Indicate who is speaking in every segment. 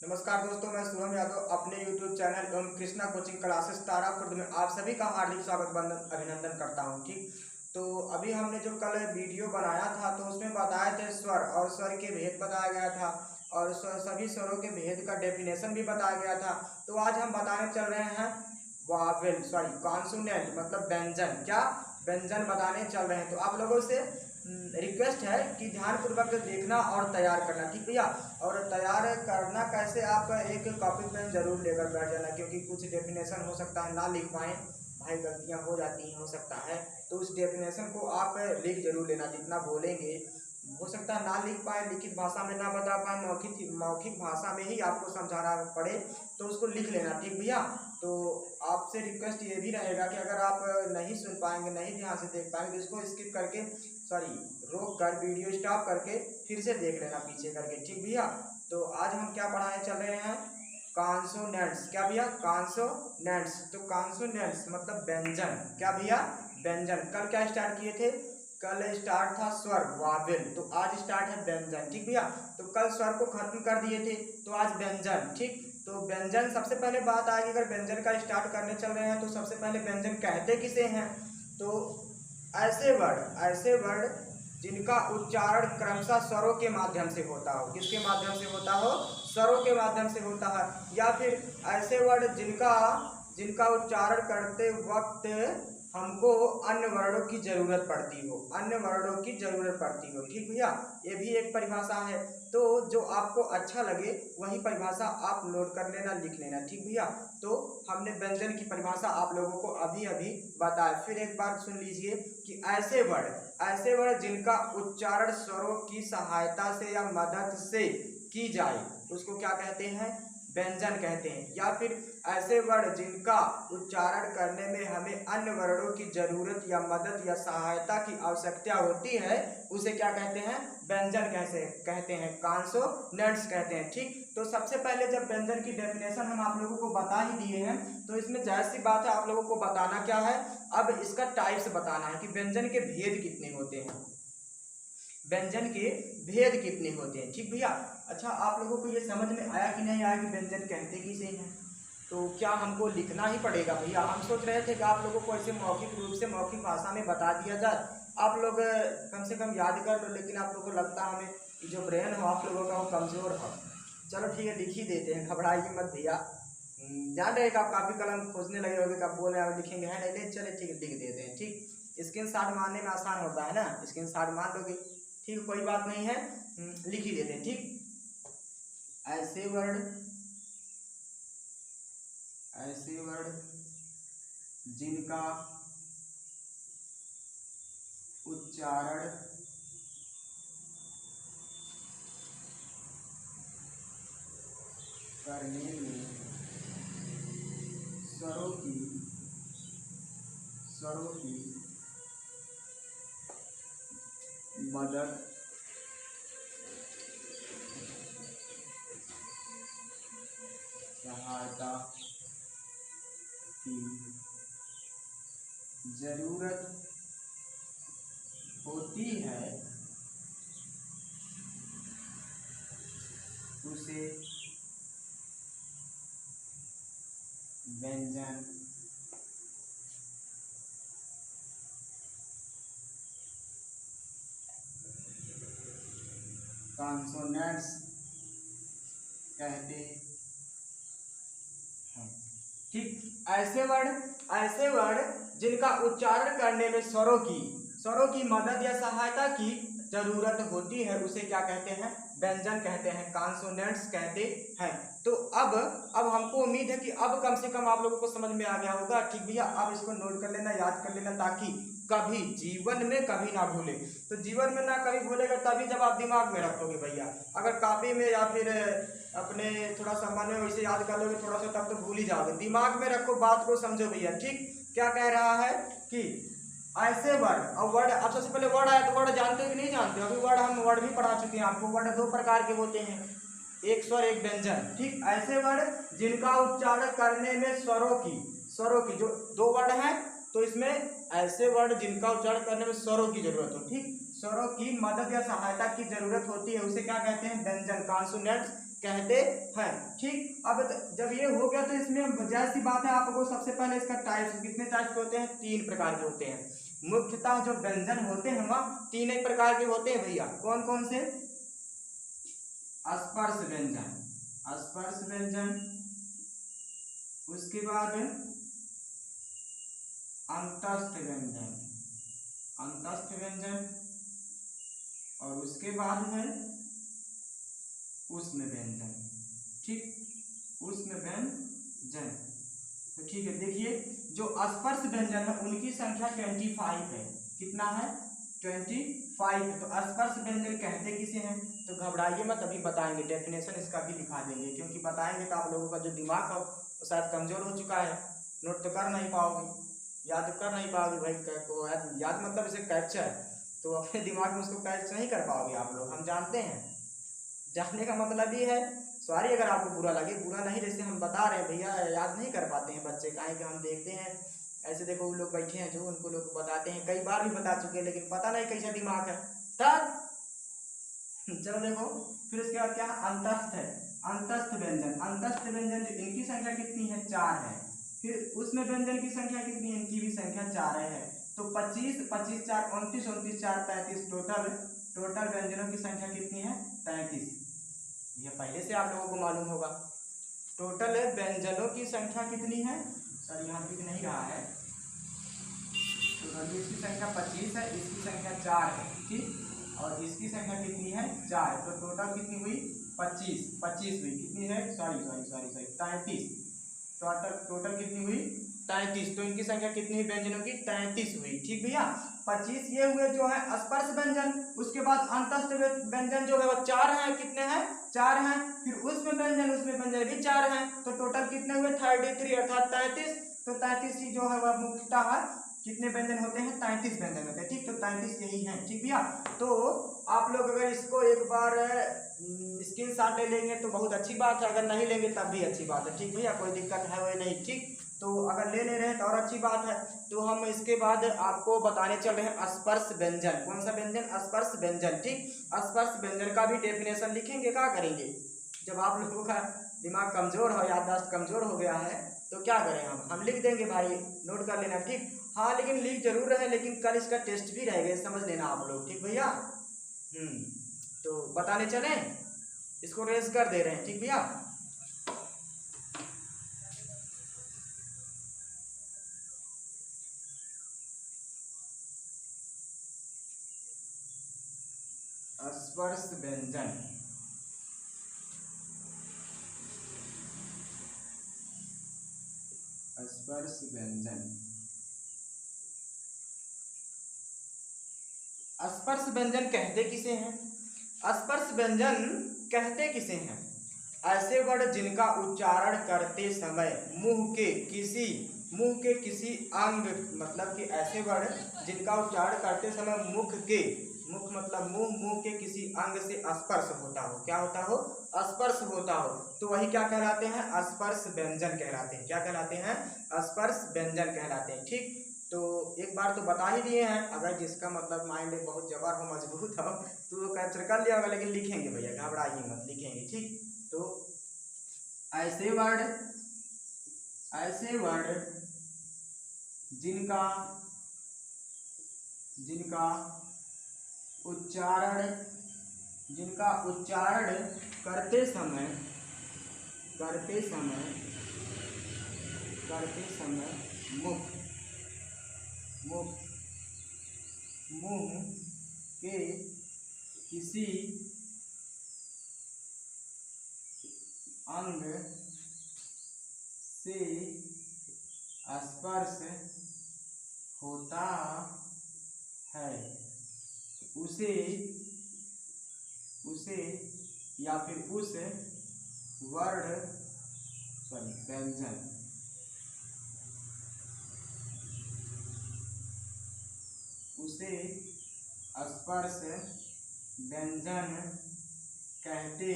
Speaker 1: नमस्कार दोस्तों, मैं शुभम यादव अपने YouTube चैनल एवं कृष्णा कोचिंग क्लासेस तारापुर में आप सभी का हार्दिक स्वागत अभिनंदन करता हूं। ठीक, तो अभी हमने जो कल वीडियो बनाया था तो उसमें बताए थे स्वर और स्वर के भेद बताया गया था और सभी स्वरों के भेद का डेफिनेशन भी बताया गया था। तो आज हम बताने चल रहे हैं वावेल कॉन्सोनेंट मतलब व्यंजन। क्या व्यंजन बताने चल रहे हैं। तो आप लोगों से रिक्वेस्ट है कि ध्यानपूर्वक देखना और तैयार करना। ठीक भैया, और तैयार करना कैसे, आप एक कॉपी पेन जरूर लेकर बैठ जाना, क्योंकि कुछ डेफिनेशन हो सकता है ना लिख पाएँ, भाई गलतियां हो जाती हैं, हो सकता है। तो उस डेफिनेशन को आप लिख जरूर लेना, जितना बोलेंगे हो सकता है ना लिख पाए, लिखित भाषा में ना बता पाए, मौखिक भाषा में ही आपको समझाना पड़े, तो उसको लिख लेना। ठीक भैया, तो आपसे रिक्वेस्ट ये भी रहेगा कि अगर आप नहीं सुन पाएंगे, नहीं ध्यान से देख पाएंगे, तो इसको स्किप करके रोक कर वीडियो स्टॉप करके फिर से देख लेना पीछे करके। ठीक भैया, तो आज हम क्या पढ़ाने चल रहे हैं, कॉन्सोनेंट्स। क्या भैया, कॉन्सोनेंट्स। तो कॉन्सोनेंट्स मतलब व्यंजन। क्या भैया, व्यंजन। कल क्या स्टार्ट किए थे, कल स्टार्ट था स्वर वावेल, तो आज स्टार्ट है व्यंजन। ठीक भैया, तो कल स्वर को खत्म कर दिए थे तो आज व्यंजन। ठीक, तो व्यंजन सबसे पहले बात आएगी, अगर व्यंजन का स्टार्ट करने चल रहे हैं तो सबसे पहले व्यंजन कहते किसे हैं। तो ऐसे वर्ड जिनका उच्चारण क्रमशः स्वरों के माध्यम से होता हो। किसके माध्यम से होता हो, स्वरों के माध्यम से होता है। या फिर ऐसे वर्ड जिनका उच्चारण करते वक्त हमको अन्य वर्णों की जरूरत पड़ती हो, अन्य वर्णों की जरूरत पड़ती हो। ठीक भैया, ये भी एक परिभाषा है। तो जो आपको अच्छा लगे वही परिभाषा आप नोट कर लेना, लिख लेना। ठीक भैया, तो हमने व्यंजन की परिभाषा आप लोगों को अभी अभी बताया। फिर एक बार सुन लीजिए कि ऐसे वर्ड जिनका उच्चारण स्वरों की सहायता से या मदद से की जाए उसको क्या कहते हैं, व्यंजन कहते हैं। या फिर ऐसे वर्ण जिनका उच्चारण करने में हमें अन्य वर्णों की जरूरत या मदद या सहायता की आवश्यकता होती है, उसे क्या कहते हैं, व्यंजन कैसे कहते हैं, कॉन्सोनेंट्स कहते हैं। ठीक, तो सबसे पहले जब व्यंजन की डेफिनेशन हम आप लोगों को बता ही दिए हैं तो इसमें जाहिर सी बात है आप लोगों को बताना क्या है, अब इसका टाइप्स बताना है कि व्यंजन के भेद कितने होते हैं, व्यंजन के भेद कितने होते हैं। ठीक भैया, अच्छा आप लोगों को ये समझ में आया कि नहीं आया कि व्यंजन कहते किसे हैं। तो क्या हमको लिखना ही पड़ेगा भैया, हम सोच रहे थे कि आप लोगों को ऐसे मौखिक रूप से मौखिक भाषा में बता दिया जाए, आप लोग कम से कम याद कर लो, लेकिन आप लोगों को लगता है हमें जो ब्रेन हो आप लोगों का वो कमज़ोर हो। चलो ठीक है, लिख ही देते हैं, घबराइए मत भैया। जान रहे कि आप कापी कलम खोजने लगे होगे, कब बोल रहे लिखेंगे है नहीं, चले ठीक है लिख देते हैं। ठीक, स्क्रीन शॉट मारने में आसान होता है ना, स्क्रीन शॉट मार लोगे, ठीक कोई बात नहीं है, लिख ही देते हैं। ठीक, ऐसे वर्ड जिनका उच्चारण करने में स्वरों की मदद सहायता की जरूरत होती है उसे व्यंजन कॉन्सोनेंट्स कहते हैं। ठीक, ऐसे वर्ड जिनका उच्चारण करने में स्वरों की मदद या सहायता की जरूरत होती है उसे क्या कहते हैं, व्यंजन कहते हैं, कॉन्सोनेंट्स कहते हैं। तो अब हमको उम्मीद है कि अब कम से कम आप लोगों को समझ में आ गया होगा। ठीक भैया, अब इसको नोट कर लेना, याद कर लेना, ताकि कभी जीवन में कभी ना भूले। तो जीवन में ना कभी भूलेगा तभी जब आप दिमाग में रखोगे भैया, अगर कॉपी में या फिर अपने थोड़ा सा मन में वैसे याद कर लोगे थोड़ा सा तब तो भूल ही जाओगे। दिमाग में रखो, बात को समझो भैया। ठीक, क्या कह रहा है कि ऐसे वर्ड, और वर्ड अब सबसे पहले वर्ड आया तो वर्ड जानते हो कि नहीं जानते हो, अभी वर्ड भी पढ़ा चुके हैं आपको। वर्ड दो प्रकार के होते हैं, एक स्वर एक व्यंजन। ठीक, ऐसे वर्ड जिनका उच्चारण करने में स्वरों की जो दो वर्ड हैं, तो इसमें ऐसे वर्ड जिनका उच्चारण करने में स्वरों की जरूरत हो, ठीक, स्वरों की मदद या सहायता की जरूरत होती है उसे क्या कहते हैं, व्यंजन, कॉन्सोनेंट्स कहते हैं। ठीक, अब जब ये हो गया तो इसमें जाहिर सी बात है आपको सबसे पहले इसका टाइप्स, कितने टाइप्स होते हैं, 3 प्रकार के होते हैं। मुख्यतः जो व्यंजन होते हैं वह 3 ही प्रकार के होते हैं भैया। कौन कौन से? स्पर्श व्यंजन, स्पर्श व्यंजन, उसके बाद अंतस्थ व्यंजन, अंतस्थ व्यंजन, और उसके बाद है उष्ण व्यंजन। ठीक, उष्ण व्यंजन। तो ठीक है, देखिए जो स्पर्श व्यंजन है उनकी संख्या 25 है। कितना है? 25 है। तो स्पर्श व्यंजन कहते किसे हैं? तो घबराइए मत, अभी बताएंगे, डेफिनेशन इसका भी दिखा देंगे, क्योंकि बताएंगे तो आप लोगों का जो दिमाग है वो शायद कमजोर हो चुका है, नोट तो कर नहीं पाओगे, याद कर नहीं पाओगे भाई। को याद मतलब इसे कैप्चर, तो अपने दिमाग में उसको कैच नहीं कर पाओगे आप लोग, हम जानते हैं। जानने का मतलब ही है, सॉरी अगर आपको बुरा लगे, बुरा नहीं, जैसे हम बता रहे हैं भैया, याद नहीं कर पाते हैं बच्चे, काहे कि हम देखते हैं ऐसे, देखो वो लोग बैठे हैं जो, उनको लोग बताते हैं, कई बार भी बता चुके हैं, लेकिन पता नहीं कैसा दिमाग है तब। चलो देखो, फिर उसके बाद क्या है? अंतस्थ है, अंतस्थ व्यंजन, अंतस्थ व्यंजन इनकी संख्या कितनी है? 4 है। फिर उष्ण व्यंजन की संख्या कितनी है? इनकी भी संख्या 4 है। तो 25, 25 4 29, 29 4 35, टोटल व्यंजनों की संख्या कितनी है? 33। यह पहले से आप लोगों को मालूम होगा। टोटल व्यंजनों की संख्या कितनी है? सर यहाँ दिख नहीं रहा है, तो इसकी संख्या 25 है, इसकी संख्या 4 है। ठीक, और इसकी संख्या कितनी है? 4। तो टोटल कितनी हुई? 25 हुई। कितनी है? सॉरी 33। टोटल कितनी हुई? 33। तो इनकी संख्या कितनी हुई व्यंजनों की? 33 हुई। ठीक भैया, 25 ये हुए जो है स्पर्श व्यंजन। उसके बाद अंतस्थ व्यंजन जो है वो 4 है। कितने हैं? 4 हैं। फिर उष्ण व्यंजन भी 4 हैं। तो टोटल कितने हुए? 33 अर्थात 33। तो 33 ही जो है वह मुख्यतः है कितने व्यंजन होते हैं? 33 व्यंजन होते हैं। ठीक, तो 33 यही है। ठीक भैया, तो आप लोग अगर इसको एक बार स्क्रीनशॉट ले लेंगे तो बहुत अच्छी बात है, अगर नहीं लेंगे तब भी अच्छी बात है। ठीक भैया, कोई दिक्कत है वही नहीं। ठीक, तो अगर ले रहे हैं तो और अच्छी बात है। तो हम इसके बाद आपको बताने चल रहे हैं स्पर्श व्यंजन। कौन सा व्यंजन? स्पर्श व्यंजन। ठीक, स्पर्श व्यंजन का भी डेफिनेशन लिखेंगे। क्या करेंगे? जब आप लोगों का दिमाग कमजोर हो, याददाश्त कमजोर हो गया है, तो क्या करें हम लिख देंगे भाई, नोट कर लेना। ठीक, हाँ लेकिन लिख जरूर रहे, लेकिन कल इसका टेस्ट भी रहेगा, समझ लेना आप लोग। ठीक भैया, तो बताने चले, इसको रेज कर दे रहे हैं। ठीक भैया, स्पर्श व्यंजन। स्पर्श व्यंजन, स्पर्श व्यंजन कहते किसे हैं? स्पर्श व्यंजन कहते किसे हैं? ऐसे वर्ड जिनका उच्चारण करते समय मुंह के किसी अंग, मतलब कि ऐसे वर्ड जिनका उच्चारण करते समय मुख मतलब मुंह के किसी अंग से स्पर्श होता हो। क्या होता हो? स्पर्श होता हो, तो वही क्या कहलाते हैं? स्पर्श व्यंजन कहलाते हैं। क्या कहलाते हैं? स्पर्श व्यंजन कहलाते हैं। ठीक, तो एक बार तो बता ही दिए हैं, अगर जिसका मतलब माइंड बहुत जबर हो, मजबूत हो, तो वो कैप्चर कर लिया होगा, लेकिन लिखेंगे भैया, घबराइए मत, लिखेंगे। ठीक, तो ऐसे वर्ड जिनका उच्चारण करते समय मुंह के किसी अंग से स्पर्श होता है, उसे या फिर उस व्यंजन, उसे स्पर्श व्यंजन कहते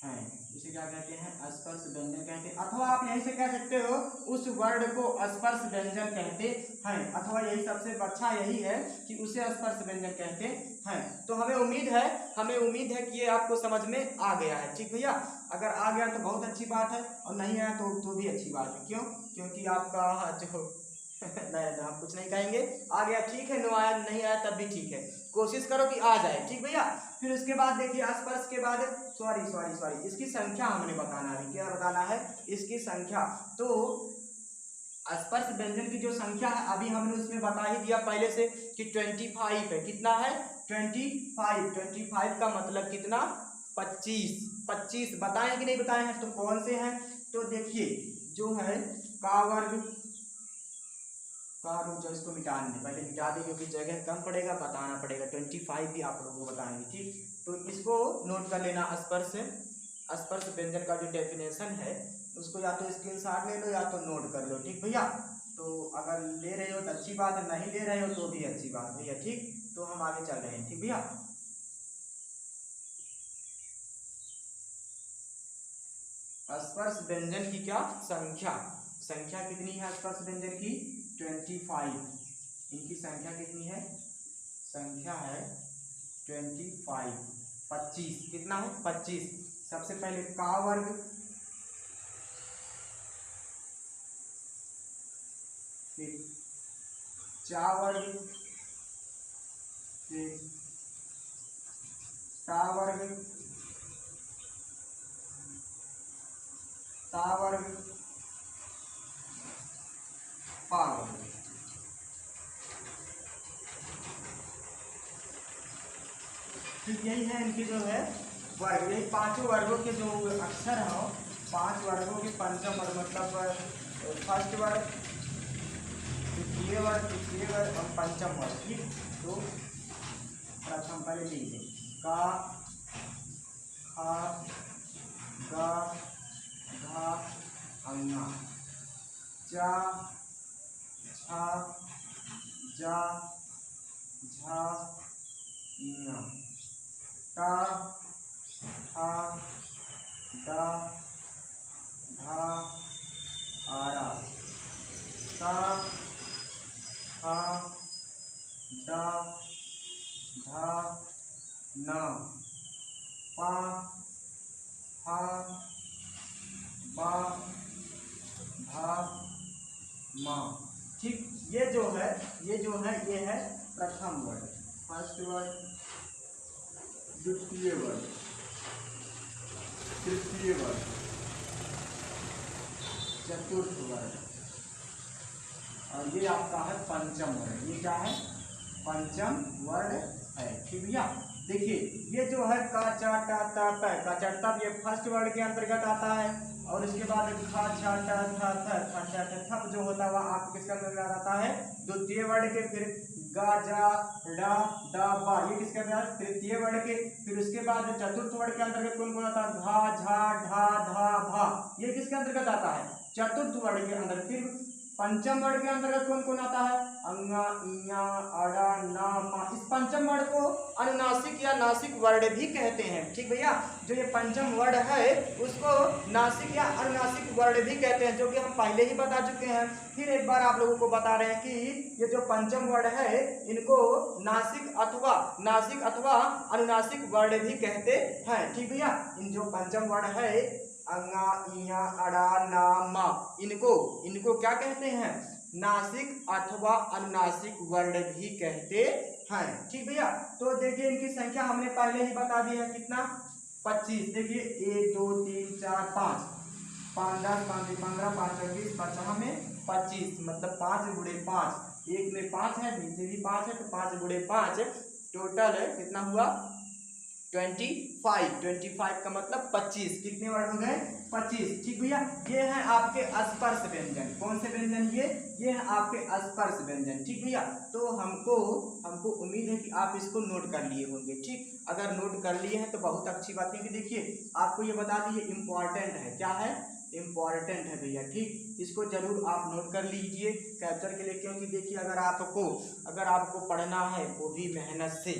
Speaker 1: हैं। उसे इसे क्या कहते हैं, स्पर्श व्यंजन कहते हैं। अथवा आप यहीं से कह सकते हो उस वर्ड को स्पर्श व्यंजन कहते हैं, अथवा यही सबसे अच्छा यही है कि उसे स्पर्श व्यंजन कहते हैं। तो हमें उम्मीद है कि ये आपको समझ में आ गया है। ठीक भैया, अगर आ गया तो बहुत अच्छी बात है, और नहीं आया तो भी अच्छी बात है। क्यों? क्योंकि आपका जो नहीं, हम कुछ नहीं कहेंगे, आ गया ठीक है, नो आया नहीं आया तब भी ठीक है, कोशिश करो कि आ जाए। ठीक भैया, फिर उसके बाद देखिए स्पर्श के बाद सॉरी इसकी संख्या हमने बताना है। क्या बताना है? इसकी संख्या। तो स्पर्श व्यंजन की जो संख्या है अभी हमने उसमें बता ही दिया पहले से कि 25 है। कितना है? 25 का मतलब कितना? 25 बताएं कि नहीं बताए हैं? तो कौन से हैं? तो देखिए जो है का वर्ग, रुक जाओ, इसको मिटाने पहले मिटा दें क्योंकि जगह कम पड़ेगा, बताना पड़ेगा। 25 भी आप लोगों को बताएंगे। ठीक, तो इसको नोट कर लेना। स्पर्श व्यंजन का जो डेफिनेशन है उसको या तो स्क्रीनशॉट ले लो या तो नोट कर लो। ठीक भैया, तो अगर ले रहे हो तो अच्छी बात है, नहीं ले रहे हो तो भी अच्छी बात भैया। ठीक, तो हम आगे चल रहे हैं। ठीक भैया, स्पर्श व्यंजन की क्या संख्या कितनी है? स्पर्श व्यंजन की 25। इनकी संख्या कितनी है? संख्या है 25। 25 कितना है? 25। सबसे पहले का वर्ग, फिर चा वर्ग, फिर टा वर्ग, ता वर्ग, पा वर्ग। ठीक, यही है इनके जो है वर्ग। यही पांचों वर्गों के जो अक्षर हो, 5 वर्गों के पंचम वर्ग, मतलब फर्स्ट वर्ग, द्वितीय वर्ग, तृतीय वर्ग और पंचम वर्ग। ठीक, तो प्रथम पहले लीजिए का, खा, गा, घा, अंगा, चा, छा, जा, झा, ञा, टा, ठा, डा, ढा, आरा, ता, ठा, डा, ढा, ना, पा, फा, बा, भा, मा। ठीक, ये जो है ये है प्रथम वर्ग, फर्स्ट वर्ड, द्वितीय वर्ग, तृतीय वर्ग, चतुर्थ वर्ग, और ये आपका है पंचम वर्ग। ये क्या है? पंचम वर्ग है। ठीक भैया, देखिए ये जो है का, चा, टा, ता, पै, का, चा, टा, ये फर्स्ट वर्ड के अंतर्गत आता है। और इसके बाद खा, छा, टा, था, थ, खा, चा, टा, थप जो होता है वह आपको किसके अंतर्गत आता है? द्वितीय वर्ड के। फिर गा, जा, डा, दा, बा, ये किसके अंतर्गत? तृतीय वर्ड के। फिर उसके बाद चतुर्थ वर्ड के अंतर्गत कौन कौन आता है? घा, झा, ढा, धा, भा, ये किसके अंतर्गत आता है? चतुर्थ वर्ड के अंदर। फिर पंचम वर्ड के अंतर्गत कौन कौन आता है? अंगा, इया, अड़ा, ना, मा। इस पंचम वर्ड को अनुनासिक या नासिक वर्ड भी कहते हैं। ठीक भैया, जो ये पंचम वर्ड है उसको नासिक या अनुनासिक वर्ड भी कहते हैं, जो कि हम पहले ही बता चुके हैं। फिर एक बार आप लोगों को बता रहे हैं कि ये जो पंचम वर्ड है इनको नासिक अथवा अनुनासिक वर्ड भी कहते हैं। ठीक भैया, इन जो पंचम वर्ड है अंगा, इया, अड़ा, ना, मा, इनको क्या कहते हैं? नासिक अथवा अनुनासिक वर्ण भी कहते हैं। ठीक भैया, तो देखिए इनकी संख्या हमने पहले ही बता दी है। कितना? 25। देखिए 1 2 3 4 5, 5 10 5 15 5 20 5 में 25, मतलब 5 गुणे 5, एक में 5 है, नीचे भी 5 है, तो 5 गुणे 5 टोटल है कितना हुआ? 25 का मतलब 25। कितने वर्ड हो गए? 25। ठीक भैया, ये है आपके स्पर्श व्यंजन। कौन से व्यंजन? ये है आपके स्पर्श व्यंजन। ठीक भैया, तो हमको उम्मीद है कि आप इसको नोट कर लिए होंगे। ठीक, अगर नोट कर लिए हैं तो बहुत अच्छी बात है, क्योंकि देखिए आपको ये बता दी, ये इम्पॉर्टेंट है। क्या है? इम्पॉर्टेंट है भैया। ठीक, इसको जरूर आप नोट कर लीजिए कैप्चर के लिए, क्योंकि देखिए अगर आपको पढ़ना है वो भी मेहनत से,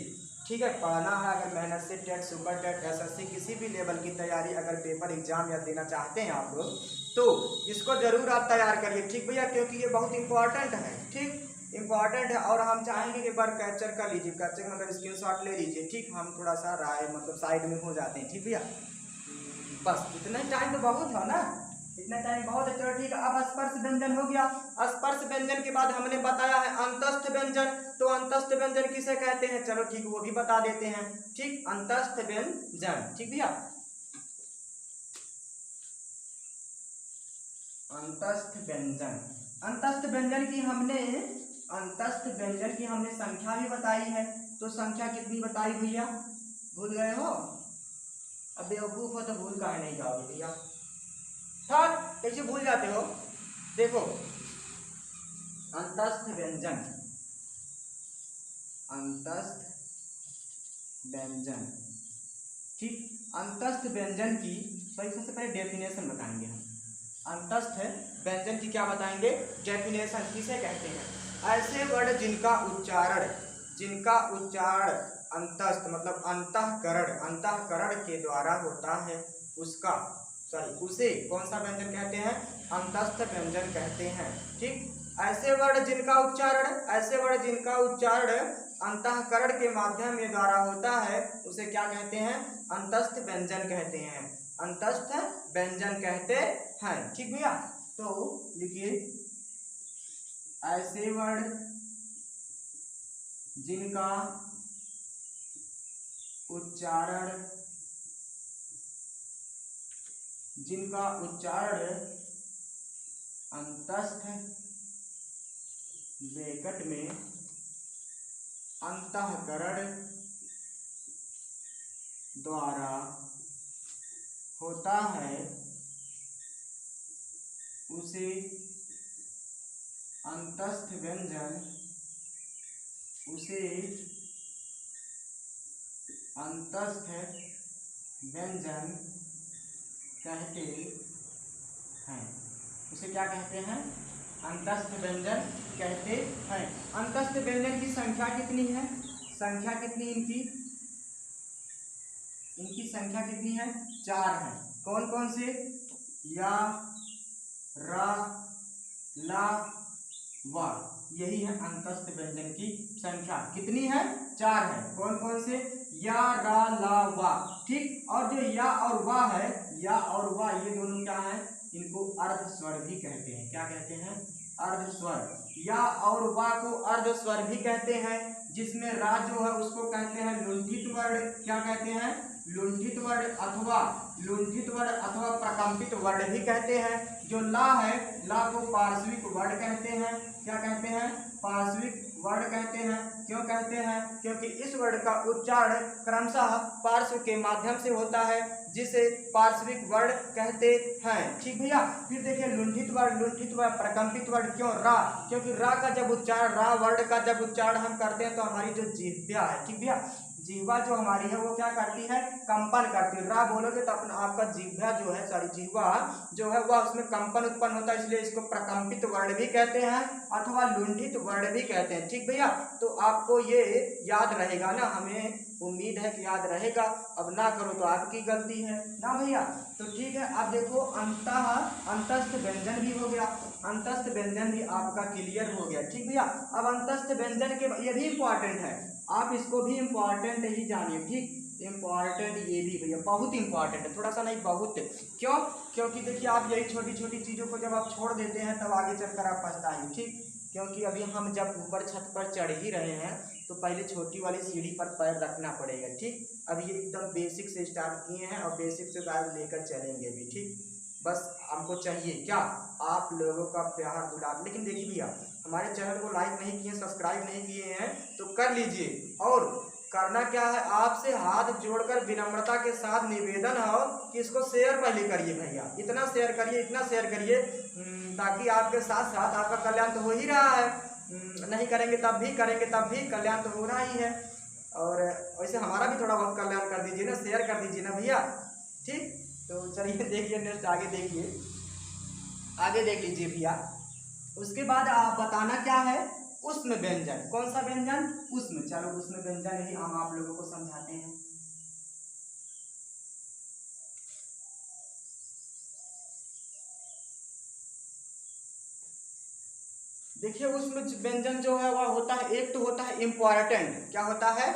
Speaker 1: ठीक है, पढ़ना है अगर मेहनत से, टेट, सुपर टेट, एसएससी किसी भी लेवल की तैयारी अगर पेपर एग्जाम या देना चाहते हैं आप लोग, तो इसको जरूर आप तैयार करिए, ठीक भैया, क्योंकि ये बहुत इंपॉर्टेंट है, ठीक, इंपॉर्टेंट है। और हम चाहेंगे कि एक बार कैप्चर कर लीजिए, कैप्चर मतलब स्क्रीनशॉट ले लीजिए, ठीक, हम थोड़ा सा राय मतलब साइड में हो जाते हैं, ठीक भैया, बस इतना ही टाइम तो बहुत है ना, इतना टाइम बहुत है। चलो ठीक है, अब स्पर्श व्यंजन हो गया। स्पर्श व्यंजन के बाद हमने बताया है अंतस्थ व्यंजन, तो अंतस्थ व्यंजन किसे कहते हैं, चलो ठीक वो भी बता देते हैं, ठीक, अंतस्थ व्यंजन, ठीक भैया, अंतस्थ व्यंजन। अंतस्थ व्यंजन की हमने संख्या भी बताई है, तो संख्या कितनी बताई भैया, भूल गए हो, अब बेवकूफ हो तो भूल काहे नहीं जाओगे भैया, ठीक, कैसे भूल जाते हो, देखो अंतस्थ व्यंजन, अंतस्थ व्यंजन, ठीक, अंतस्थ व्यंजन की सबसे पहले डेफिनेशन बताएंगे हम, अंतस्थ व्यंजन की क्या बताएंगे, डेफिनेशन किसे कहते हैं, ऐसे वर्ण जिनका उच्चारण अंतस्थ मतलब अंतःकरण के द्वारा होता है, उसे कौन सा व्यंजन कहते हैं, अंतस्थ व्यंजन कहते हैं, ठीक। ऐसे वर्ण जिनका उच्चारण अंतःकरण के माध्यम के द्वारा होता है, उसे क्या कहते हैं, अंतस्थ व्यंजन कहते हैं, अंतस्थ व्यंजन कहते हैं, ठीक भैया। तो लिखिए, ऐसे वर्ण जिनका उच्चारण अंतस्थ ब्रैकेट में अंतःकरण द्वारा होता है, उसे अंतस्थ व्यंजन कहते हैं, उसे क्या कहते हैं, अंतस्थ व्यंजन कहते हैं। अंतस्थ व्यंजन की संख्या कितनी है, इनकी संख्या कितनी है, 4 है। कौन कौन से, या, रा, ला, वा, यही है अंतस्थ व्यंजन की संख्या, कितनी है, 4 है। कौन कौन से, या, रा, ला, वा, ठीक। और जो या और वा है, या और वा ये दोनों क्या है, इनको अर्ध स्वर भी कहते हैं, क्या कहते हैं, अर्ध स्वर। या और वा को अर्ध स्वर भी कहते हैं, जिसमें रा जो है उसको कहते हैं लुंठित वर्ण, क्या कहते हैं, लुंठित वर्ण अथवा प्रकंपित वर्ण भी कहते हैं। जो ला है, ला को पार्श्विक वर्ण कहते हैं, क्या कहते हैं, पार्श्विक वर्ण कहते हैं। क्यों कहते हैं, क्योंकि इस वर्ण का उच्चारण क्रमशः पार्श्व के माध्यम से होता है, जिसे पार्श्विक वर्ण कहते हैं, ठीक भैया। फिर देखिए लुंठित वर्ण, प्रकंपित वर्ण, क्यों, रा, क्योंकि रा का जब उच्चारण, रा वर्ण का जब उच्चारण हम करते हैं तो हमारी जो जिह्वा है, ठीक भैया, जिह्वा जो हमारी है वो क्या करती है, कंपन करती है। रा बोलोगे तो अपना आपका जिह्वा जो है, सॉरी जिह्वा जो है वह उसमें कंपन उत्पन्न होता है, इसलिए इसको प्रकंपित वर्ण भी कहते हैं अथवा लुंठित वर्ण भी कहते हैं, ठीक भैया। तो आपको ये याद रहेगा ना, हमें उम्मीद है कि याद रहेगा, अब ना करो तो आपकी गलती है ना भैया। तो ठीक है, अब देखो अंतस्थ व्यंजन भी हो गया, अंतस्थ व्यंजन भी आपका क्लियर हो गया, ठीक भैया। अब अंतस्थ व्यंजन के ये भी इंपॉर्टेंट है, आप इसको भी इंपॉर्टेंट ही जानिए, ठीक, इंपॉर्टेंट ये भी भैया बहुत इंपॉर्टेंट है, थोड़ा सा नहीं बहुत। क्यों, क्योंकि देखिए आप यही छोटी छोटी चीज़ों को जब आप छोड़ देते हैं तब आगे चलकर आप पछताएंगे, ठीक। क्योंकि अभी हम जब ऊपर छत पर चढ़ ही रहे हैं तो पहले छोटी वाली सीढ़ी पर पैर रखना पड़ेगा, ठीक। अभी ये एकदम बेसिक से स्टार्ट किए हैं और बेसिक से पैर लेकर चलेंगे भी, ठीक। बस हमको चाहिए क्या, आप लोगों का प्यार दुलार। लेकिन देखिए भैया, हमारे चैनल को लाइक नहीं किए, सब्सक्राइब नहीं किए हैं तो कर लीजिए, और करना क्या है, आपसे हाथ जोड़कर विनम्रता के साथ निवेदन हो कि इसको शेयर पहले करिए भैया, इतना शेयर करिए, इतना शेयर करिए, ताकि आपके साथ साथ आपका कल्याण तो हो ही रहा है, नहीं करेंगे तब भी कल्याण तो हो रहा ही है, और वैसे हमारा भी थोड़ा बहुत कल्याण कर दीजिए ना, शेयर कर दीजिए ना भैया, ठीक। तो चलिए देखिए नेक्स्ट, आगे देखिए, आगे देख लीजिए भैया। उसके बाद आप बताना क्या है, उष्म व्यंजन। कौन सा व्यंजन? उष्म। चलो उष्म व्यंजन ही हम आप लोगों को समझाते हैं। देखिए उष्म व्यंजन जो है वह होता है, एक तो होता है इम्पॉर्टेंट। क्या होता है?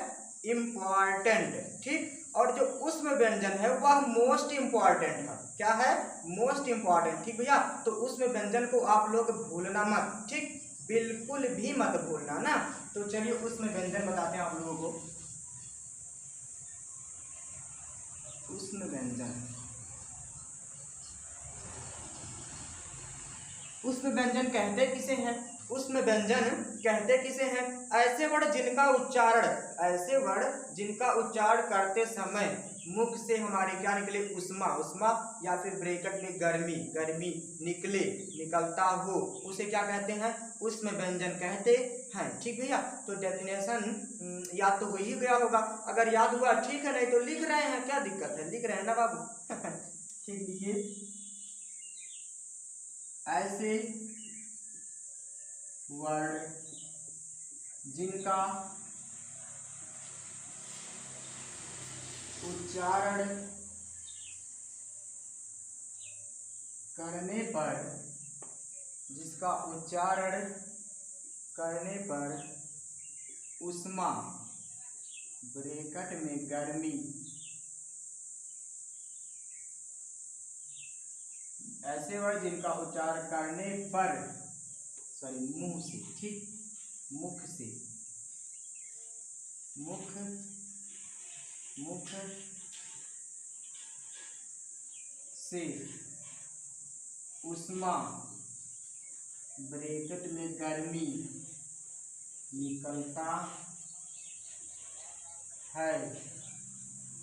Speaker 1: इम्पॉर्टेंट। ठीक। और जो उष्म व्यंजन है वह मोस्ट इम्पॉर्टेंट है। क्या है? Most important. ठीक भैया, तो उष्म व्यंजन को आप लोग भूलना मत। ठीक, बिल्कुल भी मत भूलना ना। तो चलिए उष्म व्यंजन बताते हैं आप लोगों को। उष्म व्यंजन, उष्म व्यंजन कहते किसे हैं? उष्म व्यंजन कहते किसे हैं? ऐसे वर्ण जिनका उच्चारण, ऐसे वर्ण जिनका उच्चारण करते समय मुख से हमारे क्या निकले? उष्मा, उष्मा या फिर ब्रैकेट में गर्मी, गर्मी निकले, निकलता हो, उसे क्या कहते हैं? उष्म व्यंजन कहते हैं। ठीक भैया, तो डेफिनेशन याद तो हो ही गया होगा। अगर याद हुआ ठीक है, नहीं तो लिख रहे हैं, क्या दिक्कत है? लिख रहे हैं ना बाबू? ठीक, लिखिए। ऐसे वर्ण जिनका उच्चारण करने पर, जिसका उच्चारण करने पर उष्मा ब्रैकेट में गर्मी, ऐसे वर्ण जिनका उच्चारण करने पर, सॉरी मुंह से, ठीक, मुख से, मुख मुख से उष्मा ब्रैकेट में गर्मी निकलता है,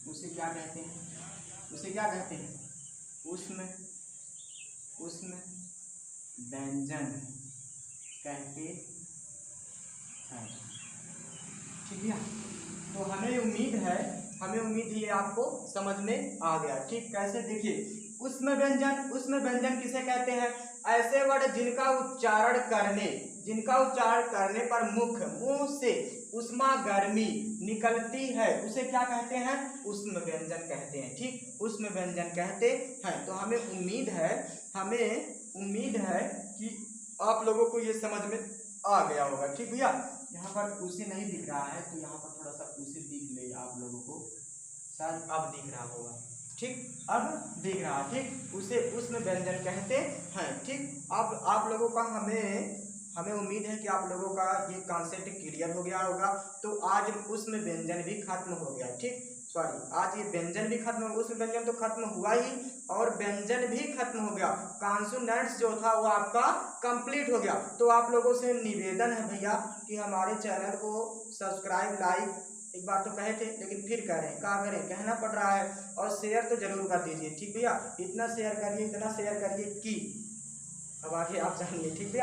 Speaker 1: उसे क्या कहते हैं? उसे क्या कहते हैं? उष्म, उष्म व्यंजन कहते हैं। ठीक है, तो हमें उम्मीद है, हमें उम्मीद ये आपको समझ में आ गया। ठीक, कैसे? देखिए उष्म व्यंजन, उष्म व्यंजन किसे कहते हैं? ऐसे वर्ण जिनका उच्चारण करने, जिनका उच्चारण करने पर मुख, मुंह से उष्मा गर्मी निकलती है, उसे क्या कहते हैं? उष्म व्यंजन कहते हैं। ठीक, उष्म व्यंजन कहते हैं। तो हमें उम्मीद है, हमें उम्मीद है कि आप लोगों को ये समझ में आ गया होगा। ठीक भैया, यहाँ पर उसे नहीं दिख रहा है तो यहाँ पर थोड़ा सा उसे दिख ले आप लोगों को, शायद अब दिख रहा होगा। ठीक, अब दिख रहा। ठीक, उसे उष्म व्यंजन कहते हैं। ठीक, अब आप लोगों का हमें उम्मीद है कि आप लोगों का ये कॉन्सेप्ट क्लियर हो गया होगा। तो आज उष्म व्यंजन भी खत्म हो गया। ठीक, सॉरी, आज ये व्यंजन भी खत्म, उष्म व्यंजन तो खत्म हुआ ही और व्यंजन भी खत्म हो गया। कॉन्सोनेंट्स जो था वो आपका कंप्लीट हो गया। तो आप लोगों से निवेदन है भैया कि हमारे चैनल को सब्सक्राइब, लाइक, एक बार तो कहे थे लेकिन फिर कह रहे हैं, क्या करें, कहना पड़ रहा है, और शेयर तो जरूर कर दीजिए। ठीक भैया, इतना शेयर करिए, इतना शेयर करिए कि अब आगे आप जानिए। ठीक भैया।